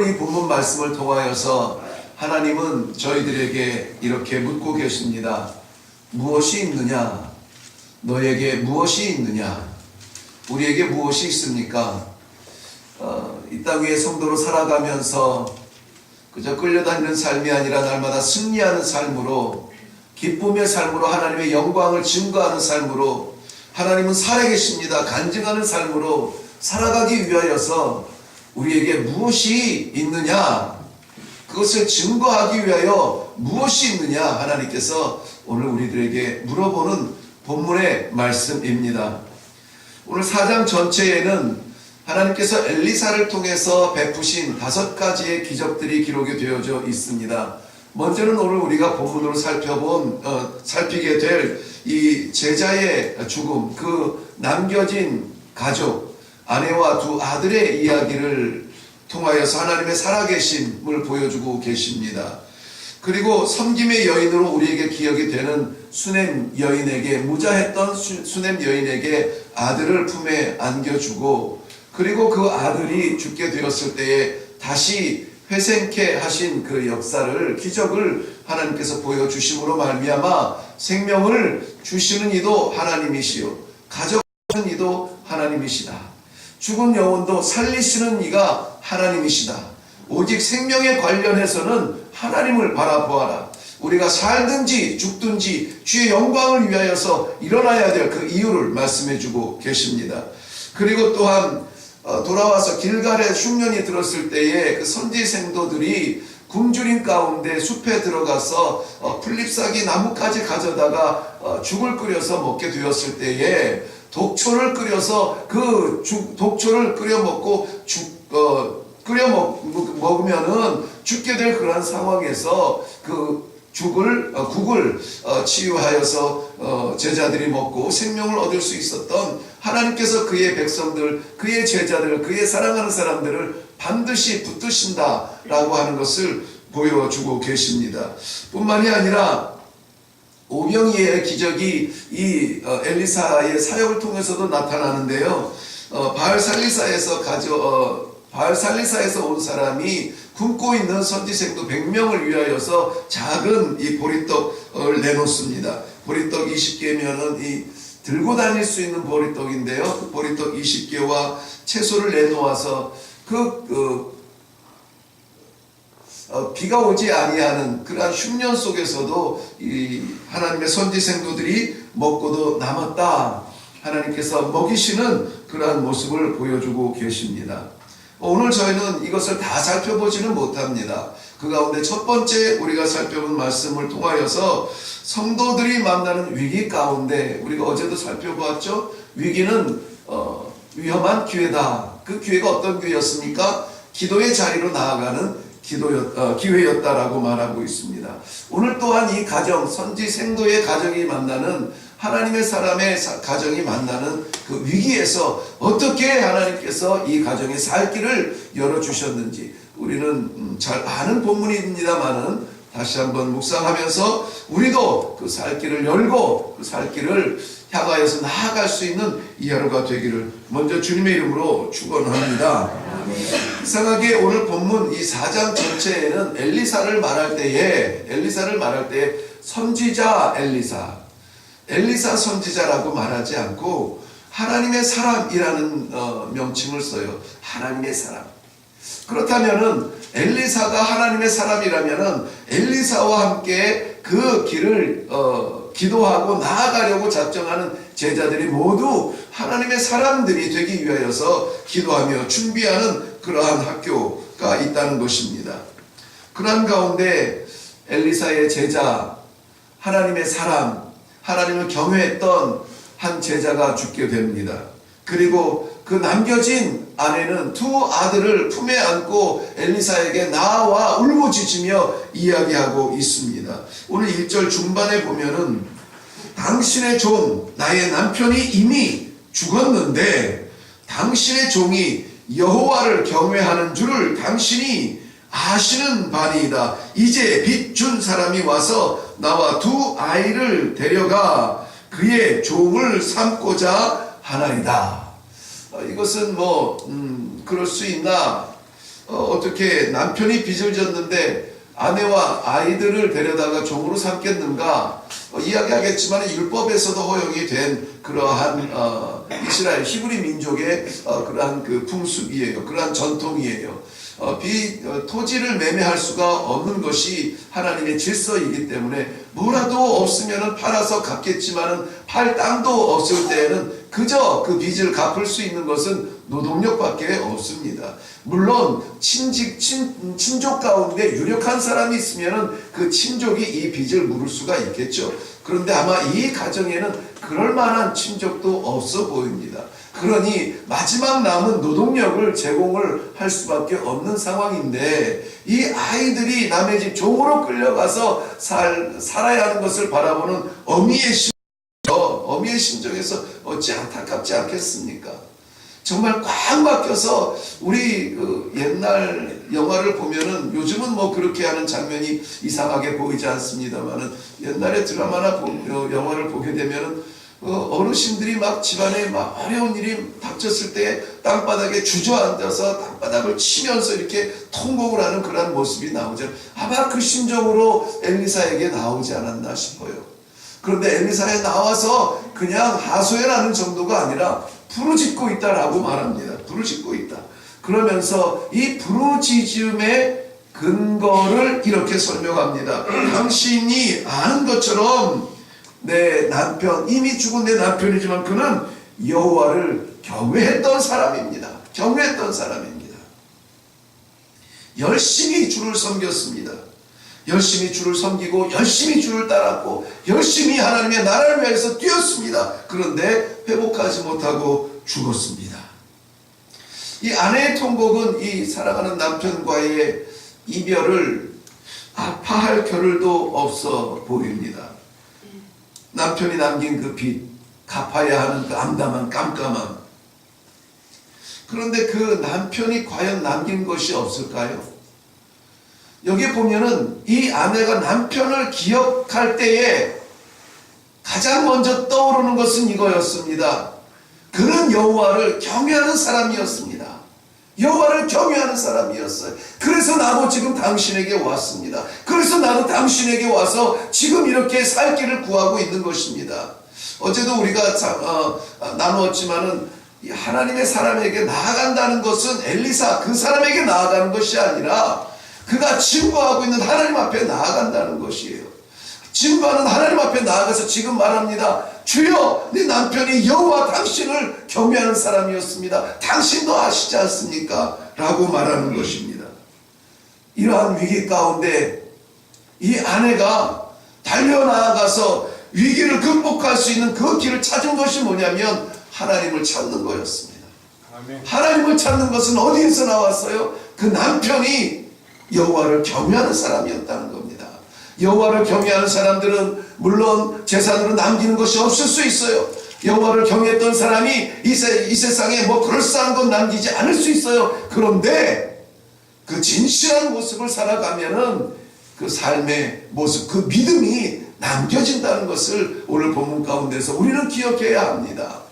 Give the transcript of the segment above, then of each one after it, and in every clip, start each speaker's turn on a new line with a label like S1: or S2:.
S1: 이 본문 말씀을 통하여서 하나님은 저희들에게 이렇게 묻고 계십니다. 무엇이 있느냐? 너에게 무엇이 있느냐? 우리에게 무엇이 있습니까? 이 땅 위에 성도로 살아가면서 그저 끌려다니는 삶이 아니라 날마다 승리하는 삶으로, 기쁨의 삶으로, 하나님의 영광을 증거하는 삶으로, 하나님은 살아계십니다. 간증하는 삶으로 살아가기 위하여서 우리에게 무엇이 있느냐? 그것을 증거하기 위하여 무엇이 있느냐? 하나님께서 오늘 우리들에게 물어보는 본문의 말씀입니다. 오늘 4장 전체에는 하나님께서 엘리사를 통해서 베푸신 5가지의 기적들이 기록이 되어져 있습니다. 먼저는 오늘 우리가 본문으로 살피게 될 이 제자의 죽음, 그 남겨진 가족, 아내와 2 아들의 이야기를 통하여서 하나님의 살아계심을 보여주고 계십니다. 그리고 섬김의 여인으로 우리에게 기억이 되는 수넴 여인에게, 무자했던 수넴 여인에게 아들을 품에 안겨주고, 그리고 그 아들이 죽게 되었을 때에 다시 회생케 하신 그 역사를, 기적을 하나님께서 보여주심으로 말미암아 생명을 주시는 이도 하나님이시요 가져가시는 이도 하나님이시다. 죽은 영혼도 살리시는 이가 하나님이시다. 오직 생명에 관련해서는 하나님을 바라보아라. 우리가 살든지 죽든지 주의 영광을 위하여서 일어나야 될 그 이유를 말씀해주고 계십니다. 그리고 또한 돌아와서 길갈에 흉년이 들었을 때에 그 선지 생도들이 굶주린 가운데 숲에 들어가서 풀잎사기 나무까지 가져다가 죽을 끓여서 먹게 되었을 때에 독초를 끓여서 그 독초를 끓여 먹고 먹으면은 죽게 될 그러한 상황에서 그 국을 치유하여서 제자들이 먹고 생명을 얻을 수 있었던 하나님께서 그의 백성들, 그의 제자들, 그의 사랑하는 사람들을 반드시 붙드신다라고 하는 것을 보여주고 계십니다. 뿐만이 아니라 오병이의 기적이 이 엘리사의 사역을 통해서도 나타나는데요. 바알살리사에서 온 사람이 굶고 있는 선지생도 100명을 위하여서 작은 이 보리떡을 내놓습니다. 보리떡 20개면은 이 들고 다닐 수 있는 보리떡인데요. 그 보리떡 20개와 채소를 내놓아서 비가 오지 아니하는 그러한 흉년 속에서도 이 하나님의 선지생도들이 먹고도 남았다. 하나님께서 먹이시는 그러한 모습을 보여주고 계십니다. 오늘 저희는 이것을 다 살펴보지는 못합니다. 그 가운데 첫 번째 우리가 살펴본 말씀을 통하여서 성도들이 만나는 위기 가운데, 우리가 어제도 살펴보았죠. 위기는 위험한 기회다. 그 기회가 어떤 기회였습니까? 기도의 자리로 나아가는 기회였다라고 말하고 있습니다. 오늘 또한 이 가정, 선지 생도의 가정이 만나는, 하나님의 사람의 가정이 만나는 그 위기에서 어떻게 하나님께서 이 가정의 살 길을 열어주셨는지 우리는 잘 아는 본문입니다만은 다시 한번 묵상하면서 우리도 그 살 길을 열고 그 살 길을 향하여서 나아갈 수 있는 이 하루가 되기를 먼저 주님의 이름으로 축원합니다. 이상하게 오늘 본문 이 4장 전체에는 엘리사를 말할 때에 선지자 엘리사 선지자라고 말하지 않고 하나님의 사람이라는 명칭을 써요. 하나님의 사람. 그렇다면은 엘리사가 하나님의 사람이라면은 엘리사와 함께 그 길을 기도하고 나아가려고 작정하는 제자들이 모두 하나님의 사람들이 되기 위하여서 기도하며 준비하는 그러한 학교가 있다는 것입니다. 그러한 가운데 엘리사의 제자, 하나님의 사람, 하나님을 경외했던 한 제자가 죽게 됩니다. 그리고 그 남겨진 아내는 2 아들을 품에 안고 엘리사에게 나와 울부짖으며 이야기하고 있습니다. 오늘 1절 중반에 보면은 당신의 종 나의 남편이 이미 죽었는데 당신의 종이 여호와를 경외하는 줄을 당신이 아시는 바니이다. 이제 빚 준 사람이 와서 나와 2 아이를 데려가 그의 종을 삼고자 하나이다. 이것은 그럴 수 있나? 어떻게 남편이 빚을 졌는데 아내와 아이들을 데려다가 종으로 삼겠는가? 이야기하겠지만 율법에서도 허용이 된 그러한 이스라엘 히브리 민족의 그러한 그 풍습이에요. 그러한 전통이에요. 토지를 매매할 수가 없는 것이 하나님의 질서이기 때문에 뭐라도 없으면 팔아서 갚겠지만은 팔 땅도 없을 때에는 그저 그 빚을 갚을 수 있는 것은 노동력밖에 없습니다. 물론 친족 가운데 유력한 사람이 있으면은 그 친족이 이 빚을 물을 수가 있겠죠. 그런데 아마 이 가정에는 그럴 만한 친족도 없어 보입니다. 그러니 마지막 남은 노동력을 제공을 할 수밖에 없는 상황인데 이 아이들이 남의 집 종으로 끌려가서 살아야 하는 것을 바라보는 어미의 심정에서 어찌 안타깝지 않겠습니까? 정말 꽉 막혀서 우리 옛날 영화를 보면은 요즘은 뭐 그렇게 하는 장면이 이상하게 보이지 않습니다만은 옛날에 드라마나 영화를 보게 되면은 어르신들이 막 집안에 막 어려운 일이 닥쳤을 때 땅바닥에 주저앉아서 땅바닥을 치면서 이렇게 통곡을 하는 그런 모습이 나오죠. 아마 그 심정으로 엘리사에게 나오지 않았나 싶어요. 그런데 엘리사에 나와서 그냥 하소연하는 정도가 아니라 부르짖고 있다라고 말합니다. 부르짖고 있다. 그러면서 이 부르짖음의 근거를 이렇게 설명합니다. 당신이 아는 것처럼 내 남편, 이미 죽은 내 남편이지만 그는 여호와를 경외했던 사람입니다. 경외했던 사람입니다. 열심히 주를 섬겼습니다. 열심히 주를 섬기고 열심히 주를 따랐고 열심히 하나님의 나라를 위해서 뛰었습니다. 그런데 회복하지 못하고 죽었습니다. 이 아내의 통곡은 이 사랑하는 남편과의 이별을 아파할 겨를도 없어 보입니다. 남편이 남긴 그 빚, 갚아야 하는 그 암담한 깜깜함. 그런데 그 남편이 과연 남긴 것이 없을까요? 여기 보면은 이 아내가 남편을 기억할 때에 가장 먼저 떠오르는 것은 이거였습니다. 그는 여호와를 경외하는 사람이었습니다. 여호와를 경외하는 사람이었어요. 그래서 나도 지금 당신에게 왔습니다. 그래서 나도 당신에게 와서 지금 이렇게 살 길을 구하고 있는 것입니다. 어제도 우리가 나누었지만은 하나님의 사람에게 나아간다는 것은 엘리사 그 사람에게 나아가는 것이 아니라 그가 증거하고 있는 하나님 앞에 나아간다는 것이에요. 증거하는 하나님 앞에 나아가서 지금 말합니다. 주여, 네 남편이 여호와 당신을 경외하는 사람이었습니다. 당신도 아시지 않습니까? 라고 말하는 것입니다. 이러한 위기 가운데 이 아내가 달려나아가서 위기를 극복할 수 있는 그 길을 찾은 것이 뭐냐면 하나님을 찾는 거였습니다. 아멘. 하나님을 찾는 것은 어디에서 나왔어요? 그 남편이 여호와를 경외하는 사람이었다는 겁니다. 여호와를 경외하는 사람들은 물론 재산으로 남기는 것이 없을 수 있어요. 여호와를 경외했던 사람이 이 세상에 뭐 그럴싸한 건 남기지 않을 수 있어요. 그런데 그 진실한 모습을 살아가면은 그 삶의 모습, 그 믿음이 남겨진다는 것을 오늘 본문 가운데서 우리는 기억해야 합니다.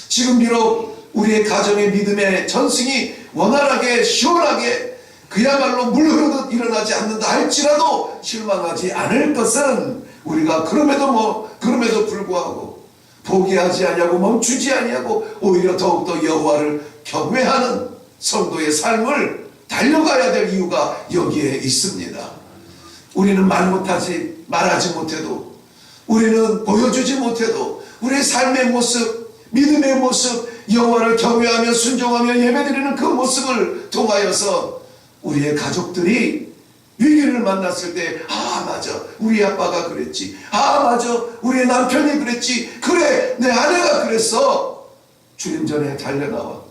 S1: 지금 비록 우리의 가정의 믿음의 전승이 원활하게 시원하게 그야말로 물 흐르듯 일어나지 않는다 할지라도 실망하지 않을 것은 우리가 그럼에도 불구하고 포기하지 아니하고 멈추지 아니하고 오히려 더욱더 여호와를 경외하는 성도의 삶을 달려가야 될 이유가 여기에 있습니다. 우리는 말하지 못해도 우리는 보여주지 못해도 우리의 삶의 모습, 믿음의 모습, 여호와를 경외하며 순종하며 예배드리는 그 모습을 통하여서 우리의 가족들이 위기를 만났을 때 맞아 우리 아빠가 그랬지, 맞아 우리의 남편이 그랬지, 그래 내 아내가 그랬어. 주님 전에 달려나와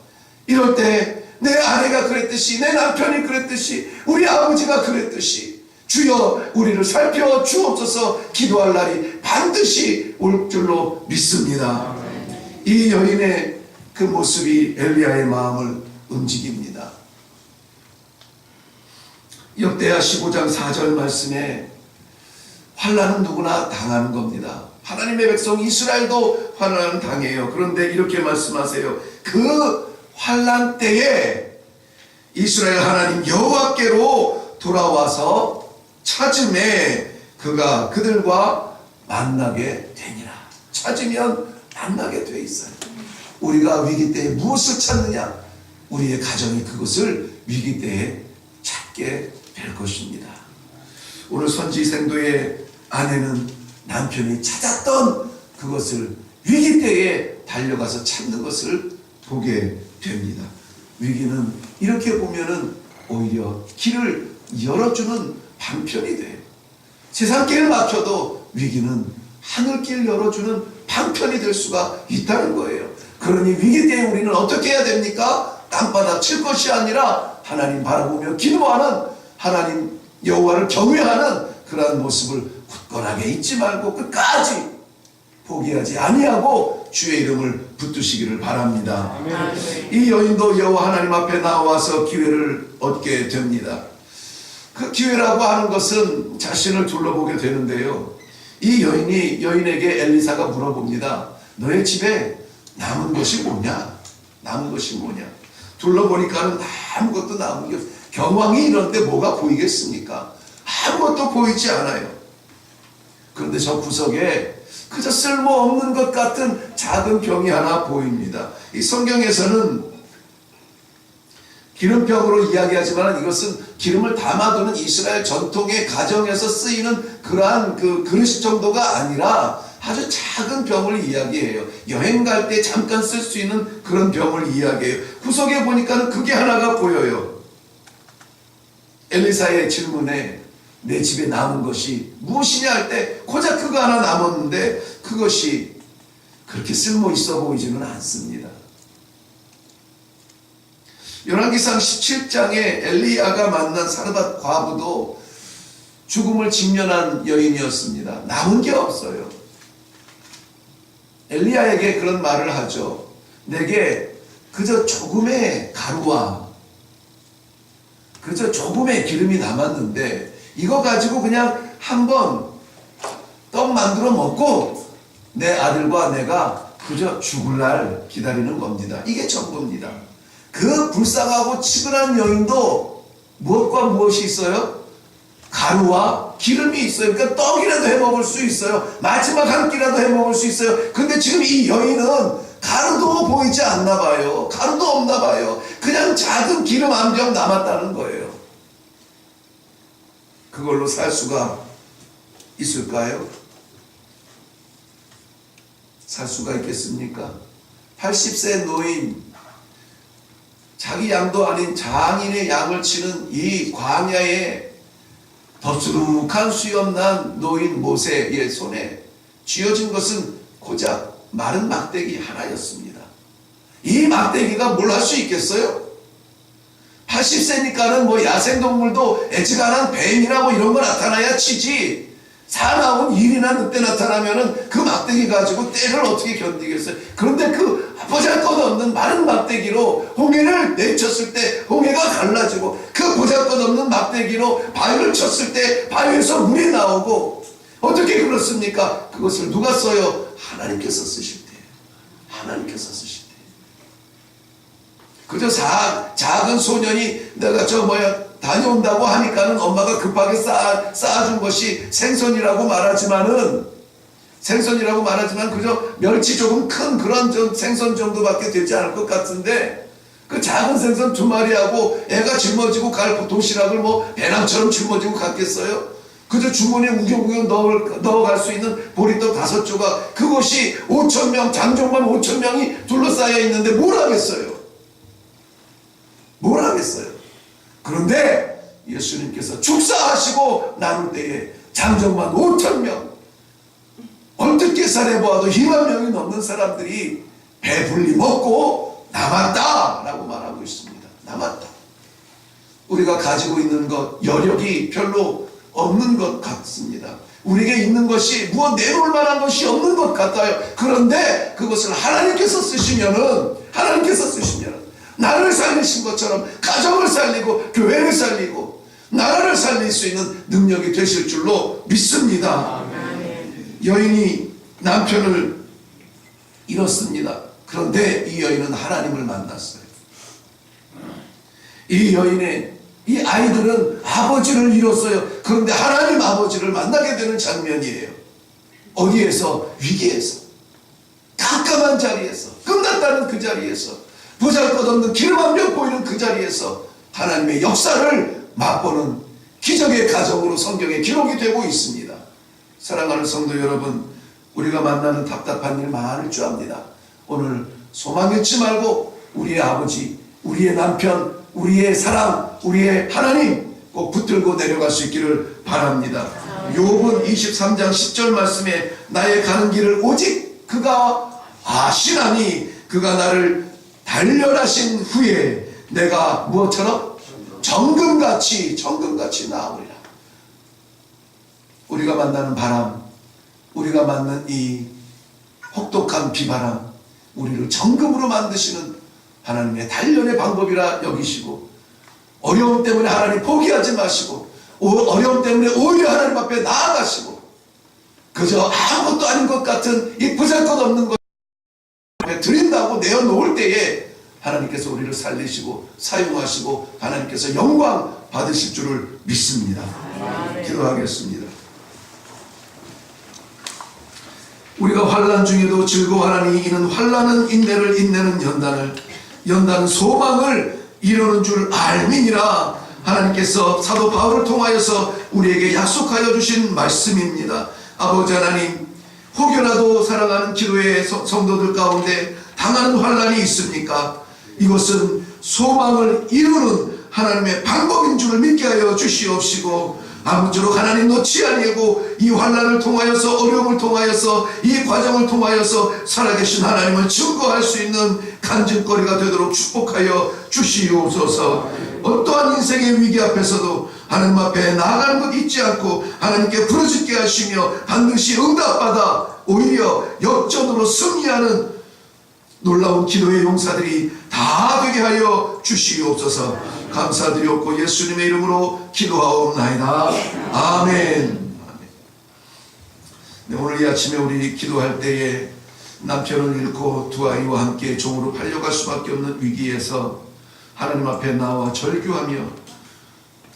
S1: 이럴 때 내 아내가 그랬듯이 내 남편이 그랬듯이 우리 아버지가 그랬듯이 주여 우리를 살펴 주옵소서 기도할 날이 반드시 올 줄로 믿습니다. 이 여인의 그 모습이 엘리야의 마음을 움직입니다. 역대하 15장 4절 말씀에 환난은 누구나 당하는 겁니다. 하나님의 백성 이스라엘도 환난은 당해요. 그런데 이렇게 말씀하세요. 그 환난 때에 이스라엘 하나님 여호와께로 돌아와서 찾음에 그가 그들과 만나게 되니라. 찾으면 만나게 돼 있어요. 우리가 위기 때에 무엇을 찾느냐? 우리의 가정이 그것을 위기 때에 찾게 될 것입니다. 오늘 선지생도의 아내는 남편이 찾았던 그것을 위기 때에 달려가서 찾는 것을 보게 됩니다. 위기는 이렇게 보면은 오히려 길을 열어주는 방편이 돼요. 세상 길을 막혀도 위기는 하늘길 열어주는 방편이 될 수가 있다는 거예요. 그러니 위기 때에 우리는 어떻게 해야 됩니까? 땅바닥 칠 것이 아니라 하나님 바라보며 기도하는, 하나님 여호와를 경외하는 그러한 모습을 굳건하게 잊지 말고 끝까지 포기하지 아니하고 주의 이름을 붙드시기를 바랍니다. 아멘. 이 여인도 여호와 하나님 앞에 나와서 기회를 얻게 됩니다. 그 기회라고 하는 것은 자신을 둘러보게 되는데요. 이 여인에게 엘리사가 물어봅니다. 너의 집에 남은 것이 뭐냐? 남은 것이 뭐냐? 둘러보니까는 아무것도 남은 게 없어요. 경황이 이런데 뭐가 보이겠습니까? 아무것도 보이지 않아요. 그런데 저 구석에 그저 쓸모없는 것 같은 작은 병이 하나 보입니다. 이 성경에서는 기름병으로 이야기하지만 이것은 기름을 담아두는 이스라엘 전통의 가정에서 쓰이는 그러한 그 그릇 정도가 아니라 아주 작은 병을 이야기해요. 여행 갈 때 잠깐 쓸 수 있는 그런 병을 이야기해요. 구석에 보니까 그게 하나가 보여요. 엘리사의 질문에 내 집에 남은 것이 무엇이냐 할 때 고작 그거 하나 남았는데 그것이 그렇게 쓸모 있어 보이지는 않습니다. 열왕기상 17장에 엘리야가 만난 사르밧 과부도 죽음을 직면한 여인이었습니다. 남은 게 없어요. 엘리야에게 그런 말을 하죠. 내게 그저 조금의 가루와 그저 조금의 기름이 남았는데 이거 가지고 그냥 한번 떡 만들어 먹고 내 아들과 내가 그저 죽을 날 기다리는 겁니다. 이게 전부입니다. 그 불쌍하고 치근한 여인도 무엇과 무엇이 있어요? 가루와 기름이 있어요. 그러니까 떡이라도 해 먹을 수 있어요. 마지막 한 끼라도 해 먹을 수 있어요. 근데 지금 이 여인은 가루도 보이지 않나 봐요. 가루도 없나 봐요. 그냥 작은 기름 한 병 남았다는 거예요. 그걸로 살 수가 있을까요? 살 수가 있겠습니까? 80세 노인, 자기 양도 아닌 장인의 양을 치는 이 광야에 덥수룩한 수염난 노인 모세의 손에 쥐어진 것은 고작 마른 막대기 하나였습니다. 이 막대기가 뭘 할 수 있겠어요? 80세니까는 뭐 야생동물도 애지간한 뱀이나 뭐 이런 거 나타나야 치지, 사나운 일이나 늑대 나타나면은 그 막대기 가지고 때를 어떻게 견디겠어요? 그런데 그 보잘것없는 마른 막대기로 홍해를 내쳤을 때 홍해가 갈라지고, 그 보잘것없는 막대기로 바위를 쳤을 때 바위에서 물이 나오고, 어떻게 그렇습니까? 그것을 누가 써요? 하나님께서 쓰실 때. 하나님께서 쓰실 때. 그저 작은 소년이 내가 다녀온다고 하니까는 엄마가 급하게 쌓아준 것이 생선이라고 말하지만 그저 멸치 조금 큰 그런 생선 정도밖에 되지 않을 것 같은데, 그 작은 생선 2마리하고 애가 짊어지고 갈 도시락을 뭐 배낭처럼 짊어지고 갔겠어요? 그저 주머니에 우겨우겨 넣어갈 수 있는 보리떡 5조각, 그것이 5,000명, 장정만 5,000명이 둘러싸여 있는데 뭘 하겠어요? 뭘 하겠어요? 그런데 예수님께서 축사하시고 나눌 때에 장정만 5,000명, 얼핏 계산해 보아도 2만 명이 넘는 사람들이 배불리 먹고 남았다라고 말하고 있습니다. 남았다. 우리가 가지고 있는 것, 여력이 별로 없는 것 같습니다. 우리에게 있는 것이 무엇 내놓을 만한 것이 없는 것 같아요. 그런데 그것을 하나님께서 쓰시면은 나를 살리신 것처럼 가정을 살리고 교회를 살리고 나라를 살릴 수 있는 능력이 되실 줄로 믿습니다. 아멘. 여인이 남편을 잃었습니다. 그런데 이 여인은 하나님을 만났어요. 이 여인의 이 아이들은 아버지를 잃었어요. 그런데 하나님 아버지를 만나게 되는 장면이에요. 어디에서? 위기에서, 깜깜한 자리에서, 끝났다는 그 자리에서, 보잘것없는 기름 한 명 보이는 그 자리에서 하나님의 역사를 맛보는 기적의 가정으로 성경에 기록이 되고 있습니다. 사랑하는 성도 여러분, 우리가 만나는 답답한 일 많을 줄 압니다. 오늘 소망 잃지 말고 우리의 아버지, 우리의 남편, 우리의 사랑, 우리의 하나님 꼭 붙들고 내려갈 수 있기를 바랍니다. 욥은 23장 10절 말씀에 나의 가는 길을 오직 그가 아시나니 그가 나를 단련하신 후에 내가 무엇처럼? 정금같이 나으리라. 우리가 만나는 바람, 우리가 만난 이 혹독한 비바람, 우리를 정금으로 만드시는 하나님의 단련의 방법이라 여기시고, 어려움 때문에 하나님 포기하지 마시고, 어려움 때문에 오히려 하나님 앞에 나아가시고, 그저 아무것도 아닌 것 같은 이 보잘것없는 것 앞에 드린다고 내어놓을 때에 하나님께서 우리를 살리시고 사용하시고 하나님께서 영광 받으실 줄을 믿습니다. 기도하겠습니다. 우리가 환난 중에도 즐거워하나니 이는 환난은 인내를, 인내는 연단은 소망을 이루는 줄 알미니라. 하나님께서 사도 바울을 통하여서 우리에게 약속하여 주신 말씀입니다. 아버지 하나님, 혹여라도 사랑하는 기도의 성도들 가운데 당하는 환난이 있습니까? 이것은 소망을 이루는 하나님의 방법인 줄을 믿게 하여 주시옵시고, 아무쪼록 하나님 놓지 아니하고 이 환난을 통하여서, 어려움을 통하여서, 이 과정을 통하여서 살아계신 하나님을 증거할 수 있는 간증거리가 되도록 축복하여 주시옵소서. 어떠한 인생의 위기 앞에서도 하나님 앞에 나아가는 것 잊지 않고 하나님께 부르짖게 하시며 반드시 응답받아 오히려 역전으로 승리하는 놀라운 기도의 용사들이 다 되게 하여 주시옵소서. 감사드리옵고 예수님의 이름으로 기도하옵나이다. 아멘. 네, 오늘 이 아침에 우리 기도할 때에 남편을 잃고 두 아이와 함께 종으로 팔려갈 수밖에 없는 위기에서 하나님 앞에 나와 절규하며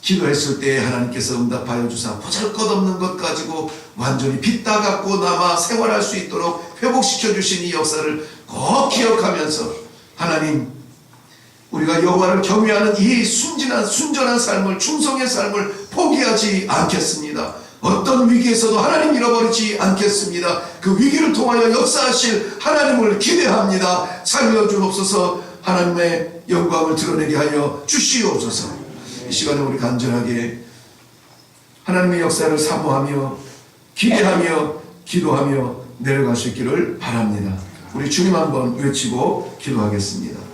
S1: 기도했을 때에 하나님께서 응답하여 주사 보잘것없는 것 가지고 완전히 빚다 갚고 남아 생활할 수 있도록 회복시켜 주신 이 역사를 꼭 기억하면서, 하나님, 우리가 여호와를 경외하는 이 순전한 삶을, 충성의 삶을 포기하지 않겠습니다. 어떤 위기에서도 하나님 잃어버리지 않겠습니다. 그 위기를 통하여 역사하실 하나님을 기대합니다. 살려주옵소서. 하나님의 영광을 드러내게 하여 주시옵소서. 이 시간에 우리 간절하게 하나님의 역사를 사모하며 기대하며 기도하며 내려갈 수 있기를 바랍니다. 우리 주님 한번 외치고 기도하겠습니다.